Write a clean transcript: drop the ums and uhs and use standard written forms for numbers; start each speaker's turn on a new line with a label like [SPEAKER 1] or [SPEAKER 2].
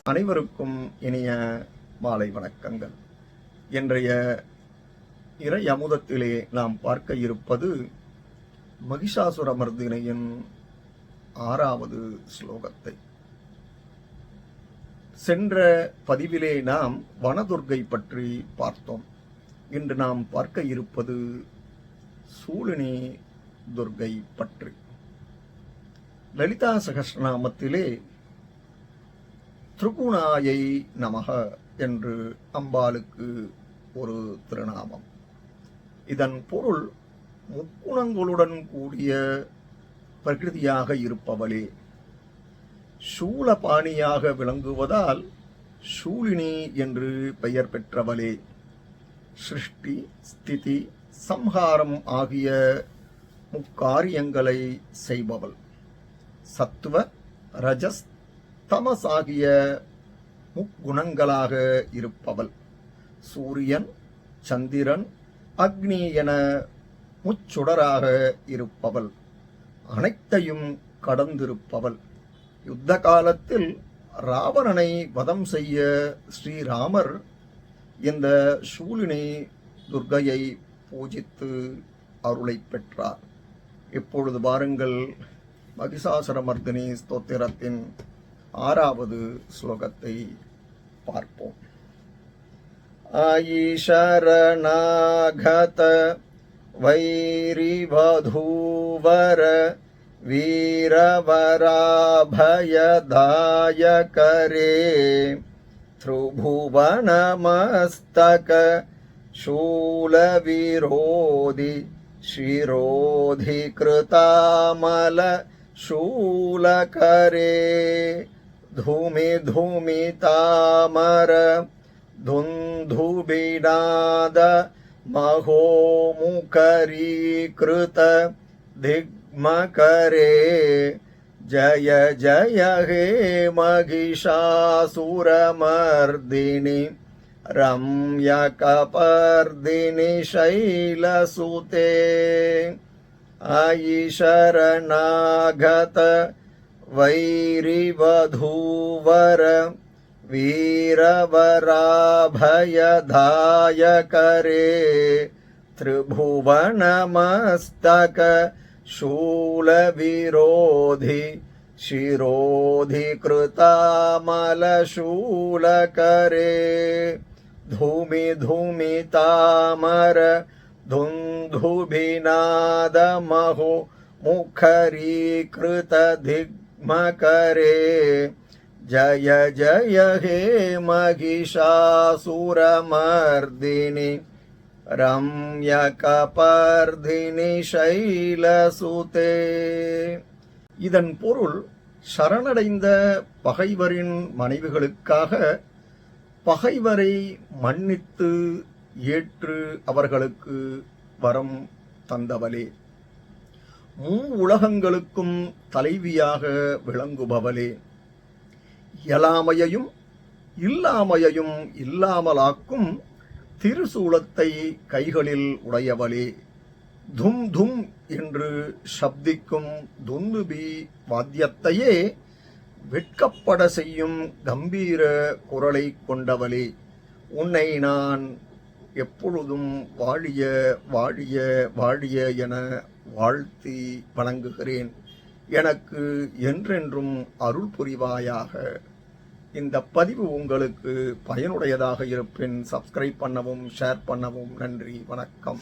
[SPEAKER 1] அனைவருக்கும் இனிய மாலை வணக்கங்கள். இன்றைய இறை அமுதத்திலே நாம் பார்க்க இருப்பது மகிஷாசுரமர்தினியின் 6வது ஸ்லோகத்தை. சென்ற பதிவிலே நாம் வனதுர்கை பற்றி பார்த்தோம். இன்று நாம் பார்க்க இருப்பது சூலினி துர்கை பற்றி. லலிதா சகஸ்ரநாமத்திலே திரிகுணாயை நமக என்று அம்பாளுக்கு ஒரு திருநாமம். இதன் பொருள் முக்குணங்களுடன் கூடிய பிரகிருதியாக இருப்பவளே. சூலபாணியாக விளங்குவதால் சூலினி என்று பெயர் பெற்றவளே. சிருஷ்டி, ஸ்திதி, சம்ஹாரம் ஆகிய முக்காரியங்களை செய்பவள். சத்துவ, ரஜஸ், தமஸ் ஆகிய முக்குணங்களாக இருப்பவள். சூரியன், சந்திரன், அக்னி என முச்சுடராக இருப்பவள். அனைத்தையும் கடந்திருப்பவள். யுத்த காலத்தில் ராவணனை வதம் செய்ய ஸ்ரீராமர் இந்த சூலினி துர்கையை பூஜித்து அருளை பெற்றார். இப்பொழுது பாருங்கள், மகிஷாசுரமர்தினி ஸ்தோத்திரத்தின் 6வது ஸ்லோகத்தை பார்ப்போம். ஆயி சரணாகத வைரிவதூவர வீரவராபயதாயகரே த்ருபுவனமஸ்தக சூலவிரோதி ஷிரோதி கிருதாமல शूलकरे धूमि धूमि तामर धुन्धुबिनाद महोमुखरीकृत दिग्मकरे जय जय हे महिषासुरमर्दिनि रम्यकपर्दिनि शैलसुते आयि शरणागत वैरिवधूवर वीरवराभयदायकरे त्रिभुवनमस्तक शूलविरोधि शिरोधिकृतामलशूलकरे धूमि धूमि तामर धुन्धुभिनादमहो मुखरीकृत दिग्मकरे जय जय हे महिषासुरमर्दिनि ரம்யகபர்தினி சைலசுதே. இதன் பொருள், சரணடைந்த பகைவரின் மனைவிகளுக்காக பகைவரை மன்னித்து ஏற்று அவர்களுக்கு வரம் தந்தவளே. உலகங்களுக்கும் தலைவியாக விளங்குபவளே. இயலாமையையும் இல்லாமையையும் இல்லாமலாக்கும் திருசூலத்தை கைகளில் உடையவளே. தும் தும் என்று சப்திக்கும் துந்துபி வாத்தியத்தையே வெட்கப்பட செய்யும் கம்பீர குரலை கொண்டவளே. உன்னை நான் எப்பொழுதும் வாழிய வாழிய வாழிய என வாழ்த்தி வணங்குகிறேன். எனக்கு என்றென்றும் அருள் புரிவாயாக. இந்த பதிவு உங்களுக்கு பயனுடையதாக இருப்பின் சப்ஸ்கிரைப் பண்ணவும், ஷேர் பண்ணவும். நன்றி, வணக்கம்.